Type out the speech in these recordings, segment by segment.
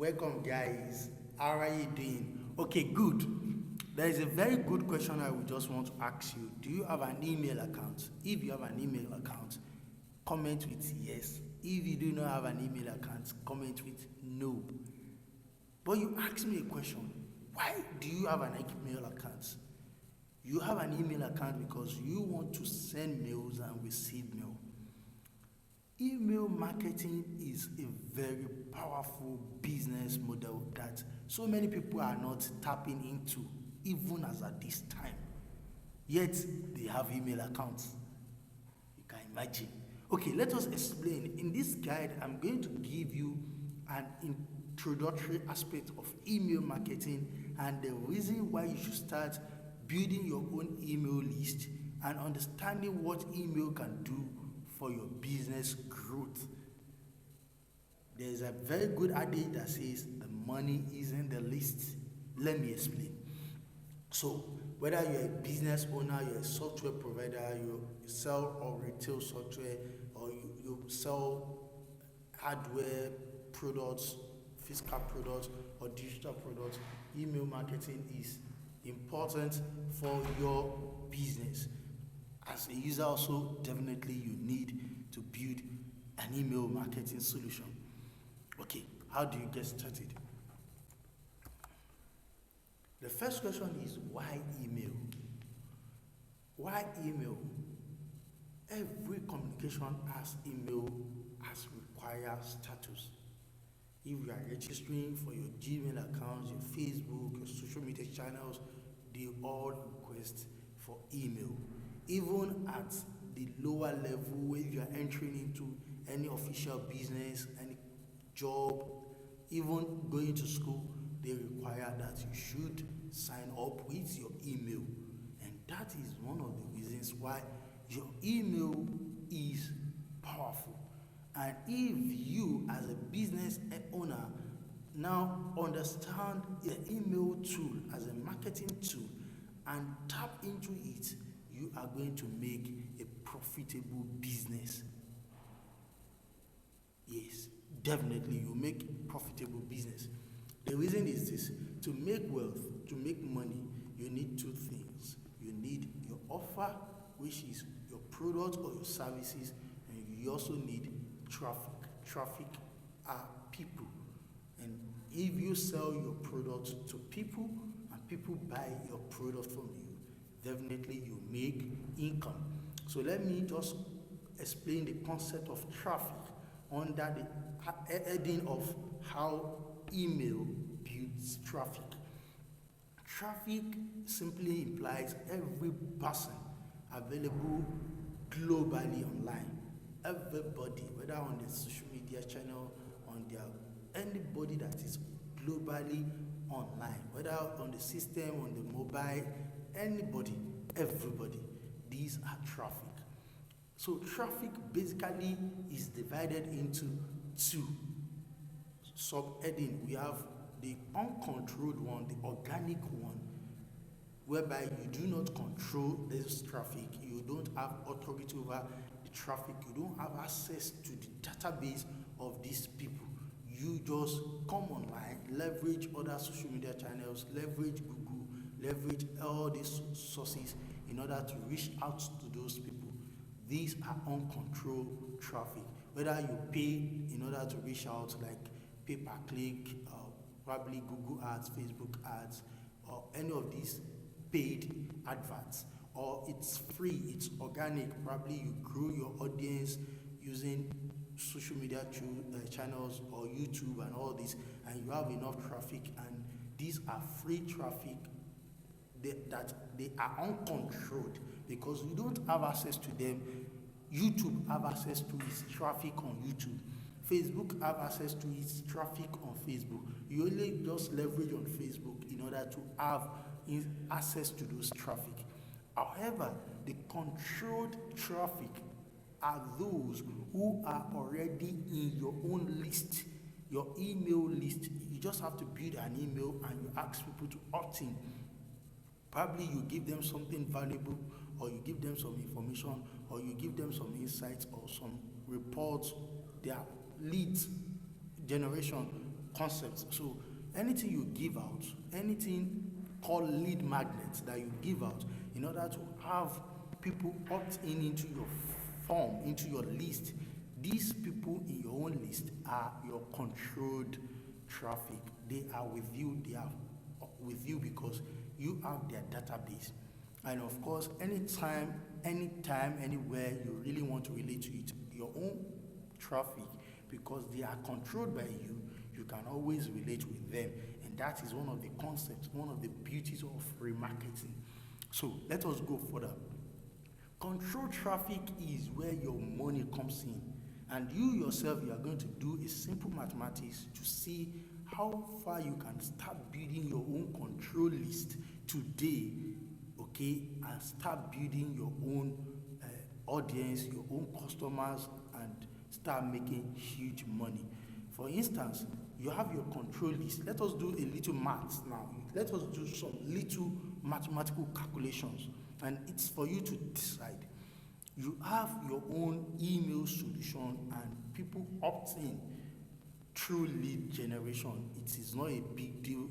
Welcome, guys. How are you doing? Okay, good. There is a very good question I would just want to ask you. Do you have an email account? If you have an email account, comment with yes. If you do not have an email account, comment with no. But you asked me a question. Why do you have an email account? You have an email account because you want to send mails and receive mail. Email marketing is a very powerful business model that so many people are not tapping into, even as at this time. Yet they have email accounts. You can imagine. Okay, let us explain. In this guide, I'm going to give you an introductory aspect of email marketing and the reason why you should start building your own email list and understanding what email can do for your business growth. There's a very good adage that says the money is in the list. Let me explain. So, whether you're a business owner, you're a software provider, you sell or retail software, or you sell hardware products, physical products, or digital products, email marketing is important for your business. As a user also, definitely you need to build an email marketing solution. Okay, how do you get started? The first question is, why email? Why email? Every communication as email has required status. If you are registering for your Gmail account, your Facebook, your social media channels, they all request for email. Even at the lower level, where you are entering into any official business, any job, even going to school, they require that you should sign up with your email. And that is one of the reasons why your email is powerful. And if you, as a business owner, now understand the email tool as a marketing tool and tap into it, you are going to make a profitable business. Yes, definitely you make profitable business. The reason is this: to make wealth, to make money, you need two things. You need your offer, which is your product or your services, and you also need traffic. Traffic are people. And if you sell your product to people and people buy your product from you, definitely you make income. So let me just explain the concept of traffic under the heading of how email builds traffic. Traffic simply implies every person available globally online. Everybody, whether on the social media channel, on their anybody that is globally online, whether on the system, on the mobile, anybody, everybody. These are traffic. So traffic basically is divided into two subheading. We have the uncontrolled one, the organic one, whereby you do not control this traffic. You don't have authority over the traffic. You don't have access to the database of these people. You just come online, leverage other social media channels, leverage Google, leverage all these sources in order to reach out to those people. These are uncontrolled traffic. Whether you pay in order to reach out, like pay-per-click, probably Google ads, Facebook ads, or any of these paid adverts, or it's free, it's organic, probably you grow your audience using social media channels or YouTube and all this, and you have enough traffic, and these are free traffic that they are uncontrolled because you don't have access to them. YouTube have access to its traffic on YouTube. Facebook have access to its traffic on Facebook. You only just leverage on Facebook in order to have access to those traffic. However, the controlled traffic are those who are already in your own list, your email list. You just have to build an email and you ask people to opt in. Probably you give them something valuable, or you give them some information, or you give them some insights or some reports. Their leads generation concepts. So anything you give out, anything called lead magnets that you give out in order to have people opt in into your form, into your list, these people in your own list are your controlled traffic. They are with you, because you have their database. And of course, anytime, anywhere you really want to relate to it, your own traffic, because they are controlled by you, you can always relate with them. And that is one of the concepts, one of the beauties of remarketing. So let us go further. Controlled traffic is where your money comes in. And you yourself, you are going to do a simple mathematics to see how far you can start building your own control list today, okay, and start building your own audience, your own customers, and start making huge money. For instance, you have your control list. Let us do a little maths now. Let us do some little mathematical calculations, and it's for you to decide. You have your own email solution, and people opt in through lead generation. It is not a big deal.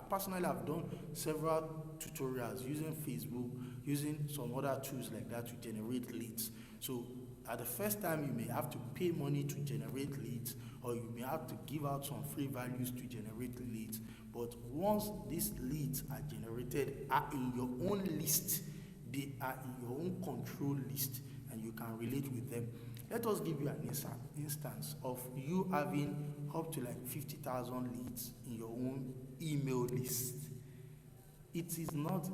Personally, I've done several tutorials using Facebook, using some other tools like that to generate leads. So at the first time, you may have to pay money to generate leads, or you may have to give out some free values to generate leads. But once these leads are generated, are in your own list, they are in your own control list, and you can relate with them. Let us give you an instance of you having up to like 50,000 leads in your own email list. It is not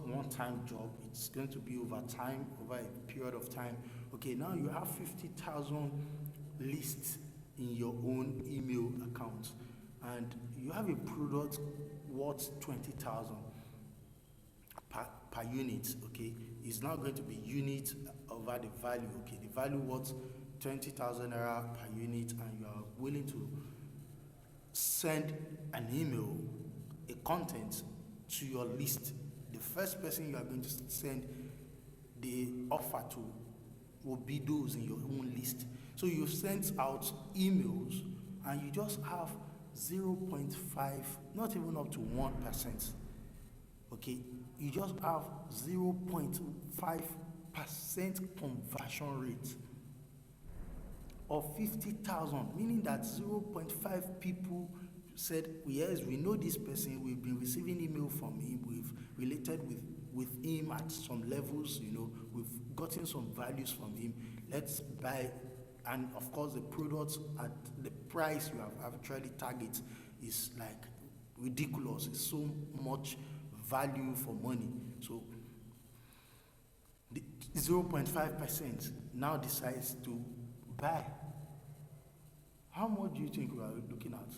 one-time job. It's going to be over time, over a period of time. Okay, now you have 50,000 lists in your own email account, and you have a product worth 20,000 per unit. Okay, it's now going to be unit over the value. Okay, the value worth 20,000 naira per unit, and you are willing to send an email, a content to your list. The first person you are going to send the offer to will be those in your own list. So you sent out emails, and you just have 0.5, not even up to 1%. Okay, you just have 0.5% conversion rate of 50,000, meaning that 0.5 people said, yes, we know this person, we've been receiving email from him, we've related with him at some levels, we've gotten some values from him, let's buy. And of course, the products at the price you have actually target is like ridiculous. It's so much value for money. So the 0.5% now decides to buy. How much do you think we are looking at?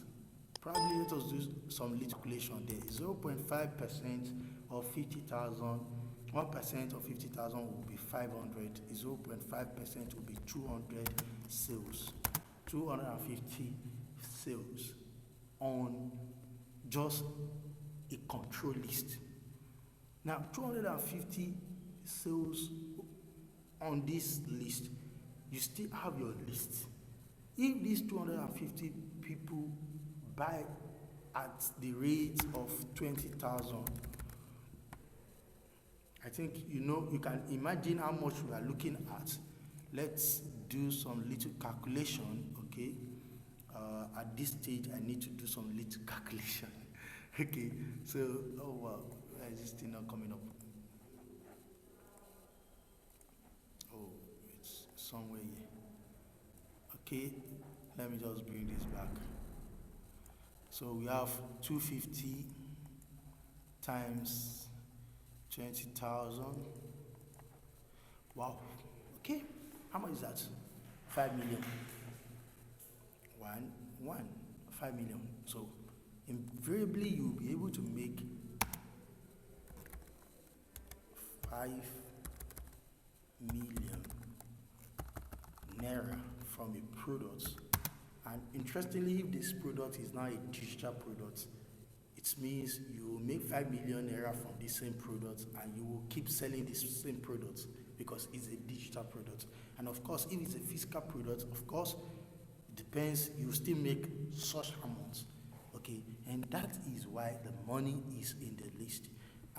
Probably let us do some little calculation there. 0.5% of 50,000, 1% of 50,000 will be 500. 0.5% will be 200 sales. 250 sales on just a control list. Now, 250 sales on this list, you still have your list. If these 250 people buy at the rate of 20,000, I think you can imagine how much we are looking at. Let's do some little calculation, okay? At this stage, I need to do some little calculation. Okay, so, oh wow, why is this thing not coming up? Oh, it's somewhere here. Okay, let me just bring this back. So we have 250 times 20,000. Wow, okay, how much is that? 5 million. 5 million. So invariably, you'll be able to make 5 million naira from a product. And interestingly, if this product is now a digital product, it means you will make 5 million naira from the same product, and you will keep selling this same product because it's a digital product. And of course, if it's a physical product, of course, the depends, you still make such amounts. Okay, and that is why the money is in the list.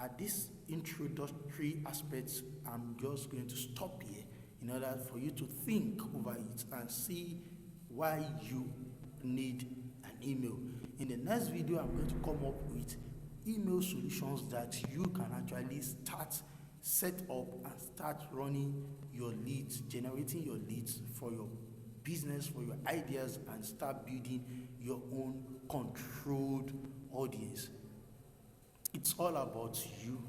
At this introductory aspects, I'm just going to stop here in order for you to think over it and see why you need an email. In the next video, I'm going to come up with email solutions that you can actually set up and start running your leads, generating your leads for your business, for your ideas, and start building your own controlled audience. It's all about you.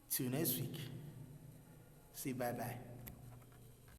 Till next week. Say bye-bye.